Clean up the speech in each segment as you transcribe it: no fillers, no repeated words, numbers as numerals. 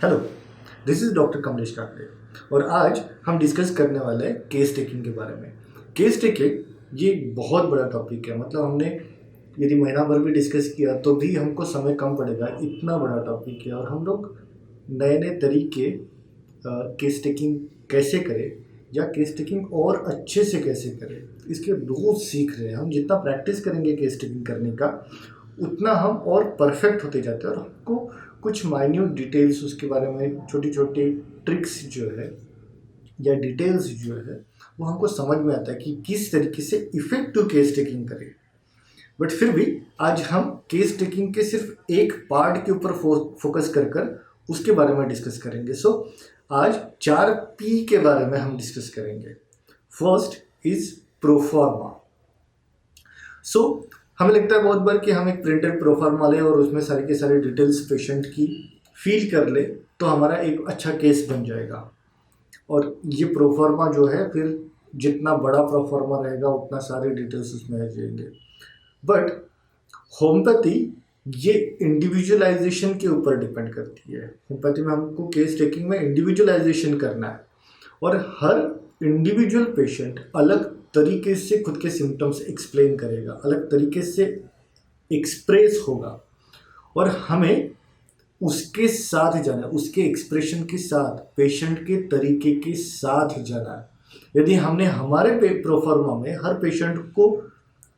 Hello, this is doctor Kamlesh Kakade और आज हम डिस्कस करने वाले हैं केस टेकिंग के बारे में। केस टेकिंग ये एक बहुत बड़ा टॉपिक है। मतलब हमने यदि महीना भर भी डिस्कस किया तो भी हमको समय कम पड़ेगा, इतना बड़ा टॉपिक है। और हम लोग नए नए तरीके केस टेकिंग कैसे करें या केस टेकिंग और अच्छे से कैसे करें, इसके रोज़ सीख रहे हैं। हम जितना प्रैक्टिस करेंगे केस टेकिंग करने का, उतना हम और परफेक्ट होते जाते हैं और हमको कुछ माइन्यूट डिटेल्स उसके बारे में, छोटी छोटी ट्रिक्स जो है या डिटेल्स जो है, वो हमको समझ में आता है कि किस तरीके से इफेक्टिव केस टेकिंग करें। बट फिर भी आज हम केस टेकिंग के सिर्फ एक पार्ट के ऊपर फोकस कर कर उसके बारे में डिस्कस करेंगे। सो आज 4 P के बारे में हम डिस्कस करेंगे। First is proforma. सो हमें लगता है बहुत बार कि हम एक प्रिंटेड प्रोफार्मा लें और उसमें सारी के सारे डिटेल्स पेशेंट की फील कर ले तो हमारा एक अच्छा केस बन जाएगा। और ये प्रोफार्मा जो है, फिर जितना बड़ा प्रोफार्मा रहेगा उतना सारे डिटेल्स उसमें आ जाएंगे। बट होम्योपैथी ये इंडिविजुअलाइजेशन के ऊपर डिपेंड करती है। होम्योपैथी में हमको केस टेकिंग में इंडिविजुअलाइजेशन करना है और हर इंडिविजुअल पेशेंट अलग तरीके से खुद के सिम्टम्स एक्सप्लेन करेगा, अलग तरीके से एक्सप्रेस होगा और हमें उसके साथ जाना है, उसके एक्सप्रेशन के साथ, पेशेंट के तरीके के साथ जाना है। यदि हमने हमारे प्रोफार्मा में हर पेशेंट को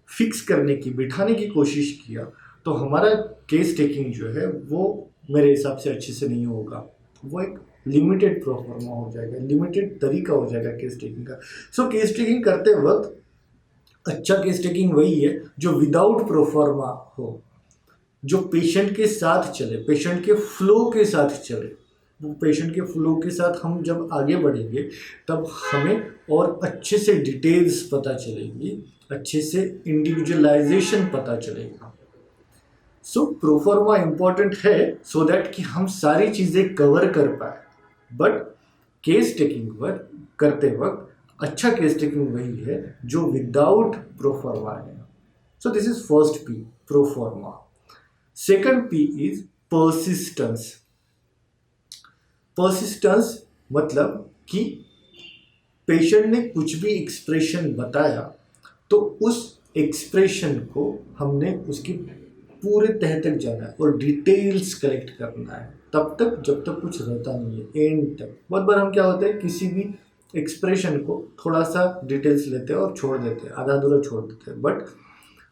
फिक्स करने की, बिठाने की कोशिश किया तो हमारा केस टेकिंग जो है वो मेरे हिसाब से अच्छे से नहीं होगा। वो एक लिमिटेड प्रोफार्मा हो जाएगा, लिमिटेड तरीका हो जाएगा केस टेकिंग का। सो केस टेकिंग करते वक्त अच्छा केस टेकिंग वही है जो विदाउट प्रोफार्मा हो, जो पेशेंट के साथ चले, पेशेंट के फ्लो के साथ चले। वो पेशेंट के फ्लो के साथ हम जब आगे बढ़ेंगे तब हमें और अच्छे से डिटेल्स पता चलेंगी, अच्छे से इंडिविजुअलाइजेशन पता चलेगा। सो प्रोफार्मा इम्पॉर्टेंट है सो दैट कि हम सारी चीज़ें कवर कर पाए। बट केस टेकिंग करते वक्त अच्छा केस टेकिंग वही है जो विदाउट प्रोफार्मा है। सो this is first P, proforma. Second P is persistence. Persistence मतलब कि पेशेंट ने कुछ भी एक्सप्रेशन बताया तो उस एक्सप्रेशन को हमने उसकी पूरे तह तक जाना है और डिटेल्स कलेक्ट करना है, तब तक जब तक कुछ रहता नहीं है, एंड तक। बहुत बार हम क्या होता है, किसी भी एक्सप्रेशन को थोड़ा सा डिटेल्स लेते हैं और छोड़ देते हैं, आधा अधूरा छोड़ देते हैं। बट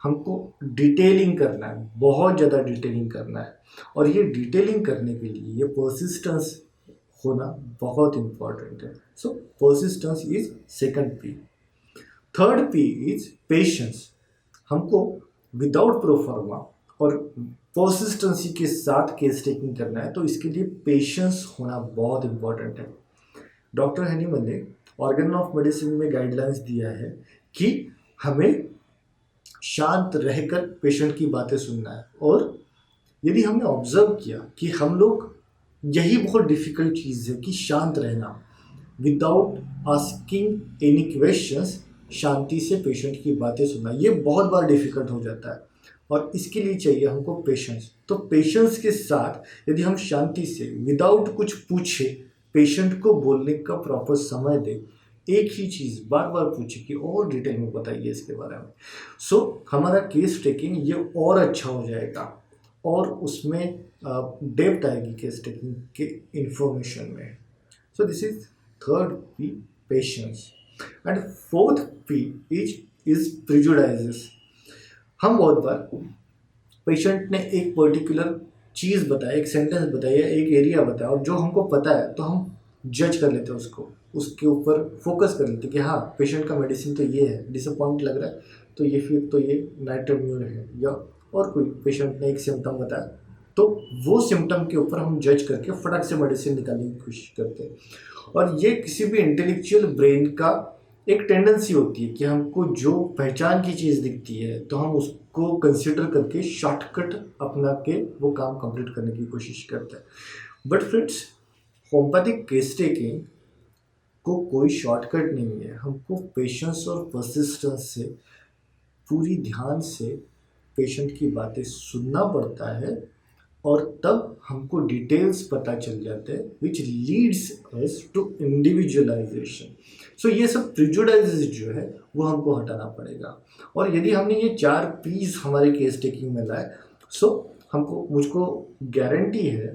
हमको डिटेलिंग करना है, बहुत ज़्यादा डिटेलिंग करना है। और ये डिटेलिंग करने के लिए ये पर्सिस्टेंस होना बहुत इम्पॉर्टेंट है। So persistence is second P. Third P is patience. हमको विदाउट प्रोफार्मा और पर्सिस्टेंसी के साथ केस टेकिंग करना है तो इसके लिए पेशेंस होना बहुत इम्पॉर्टेंट है। डॉक्टर हैनीमैन ने ऑर्गन ऑफ मेडिसिन में गाइडलाइंस दिया है कि हमें शांत रहकर पेशेंट की बातें सुनना है। और यदि हमने ऑब्जर्व किया कि हम लोग, यही बहुत डिफिकल्ट चीज़ है कि शांत रहना, विदाउट आस्किंग एनी क्वेश्चंस, शांति से पेशेंट की बातें सुनना, ये बहुत बार डिफिकल्ट हो जाता है। और इसके लिए चाहिए हमको पेशेंस। तो पेशेंस के साथ यदि हम शांति से विदाउट कुछ पूछे पेशेंट को बोलने का प्रॉपर समय दे, एक ही चीज़ बार बार पूछे कि और डिटेल में बताइए इसके बारे में, सो हमारा केस टेकिंग ये और अच्छा हो जाएगा और उसमें डेप्थ आएगी केस टेकिंग के इंफॉर्मेशन में। So this is third P, patience. And fourth P is prejudices. हम बहुत बार पेशेंट ने एक पर्टिकुलर चीज़ बताया, एक सेंटेंस बताया, एक एरिया बताया और जो हमको पता है तो हम जज कर लेते हैं उसको, उसके ऊपर फोकस कर लेते हैं कि हाँ पेशेंट का मेडिसिन तो ये है, डिसअपॉइंट लग रहा है तो ये, फिर तो ये नाइट्रोम्यूर है, या और कोई पेशेंट ने एक सिम्टम बताया तो वो सिम्टम के ऊपर हम जज करके फटक से मेडिसिन निकालने की कोशिश करते हैं। और ये किसी भी इंटेलेक्चुअल ब्रेन का एक टेंडेंसी होती है कि हमको जो पहचान की चीज़ दिखती है तो हम उसको कंसिडर करके शॉर्टकट अपना के वो काम कंप्लीट करने की कोशिश करते हैं। But friends, homeopathic case taking को कोई शॉर्टकट नहीं है। हमको पेशेंस और परसिस्टेंस से पूरी ध्यान से पेशेंट की बातें सुनना पड़ता है और तब हमको डिटेल्स पता चल जाते हैं which leads us to individualization. So ये सब प्रिजुडाइजेस जो है वो हमको हटाना पड़ेगा। और यदि हमने ये 4 पीस हमारे केस टेकिंग में लाए, सो मुझको गारंटी है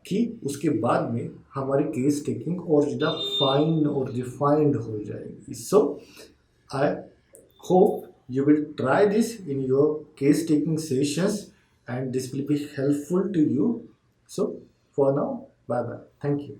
कि उसके बाद में हमारी केस टेकिंग और ज़्यादा फाइन और रिफाइंड हो जाएगी। सो आई hope you will try this in your case taking sessions and this will be helpful to you. So for now, bye bye. Thank you.